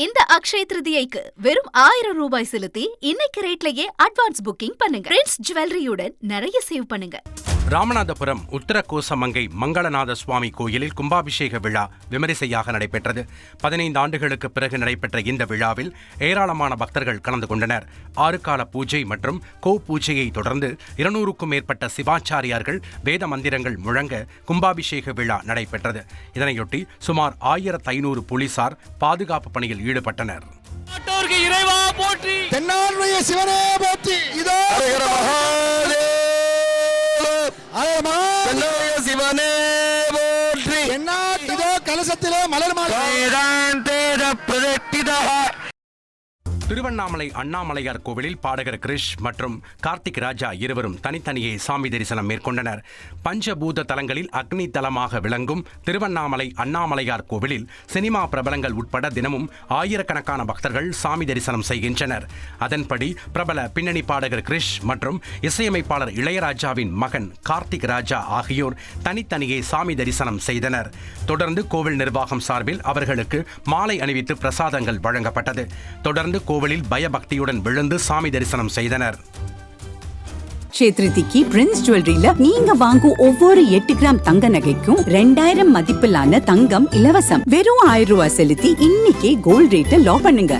இந்த அக்ஷய திருதியைக்கு வெறும் 1000 ரூபாய் செலுத்தி இன்னைக்கு ரேட்லயே அட்வான்ஸ் புக்கிங் பண்ணுங்க. பிரின்ஸ் ஜுவல்லரியுடன் நிறைய சேவ் பண்ணுங்க. ராமநாதபுரம் உத்தரகோசமங்கை மங்களநாத சுவாமி கோயிலில் கும்பாபிஷேக விழா விமரிசையாக நடைபெற்றது. 15 ஆண்டுகளுக்கு பிறகு நடைபெற்ற இந்த விழாவில் ஏராளமான பக்தர்கள் கலந்து கொண்டனர். 6 கால பூஜை மற்றும் கோ பூஜையை தொடர்ந்து 200க்கும் மேற்பட்ட சிவாச்சாரியார்கள் வேத மந்திரங்கள் முழங்க கும்பாபிஷேக விழா நடைபெற்றது. இதனையொட்டி சுமார் 1500 போலீசார் பாதுகாப்பு பணியில் ஈடுபட்டனர். கலசத்திலே மலர் திருவண்ணாமலை அண்ணாமலையார் கோவிலில் பாடகர் கிரிஷ் மற்றும் கார்த்திக் ராஜா இருவரும் தனித்தனியே சாமி தரிசனம் மேற்கொண்டனர். பஞ்சபூத தலங்களில் அக்னி தலமாக விளங்கும் திருவண்ணாமலை அண்ணாமலையார் கோவிலில் சினிமா பிரபலங்கள் உட்பட தினமும் ஆயிரக்கணக்கான பக்தர்கள் சாமி தரிசனம் செய்கின்றனர். அதன்படி பிரபல பின்னணி பாடகர் கிரிஷ் மற்றும் இசையமைப்பாளர் இளையராஜாவின் மகன் கார்த்திக் ராஜா ஆகியோர் தனித்தனியே சாமி தரிசனம் செய்தனர். தொடர்ந்து கோவில் நிர்வாகம் சார்பில் அவர்களுக்கு மாலை அணிவித்து பிரசாதங்கள் வழங்கப்பட்டது. தொடர்ந்து கோவிலில் பயபக்தியுடன் விழுந்து சாமி தரிசனம் செய்தனர். க்ஷேத்ரிதிக்கு பிரின்ஸ் ஜுவல்லரியில நீங்க வாங்கும் ஒவ்வொரு 8 கிராம் தங்க நகைக்கும் 2000 மதிப்பிலான தங்கம் இலவசம். வெறும் 1000 ரூபாய் செலுத்தி இன்னைக்கே கோல்ட் ரேட்டை லாக் பண்ணுங்க.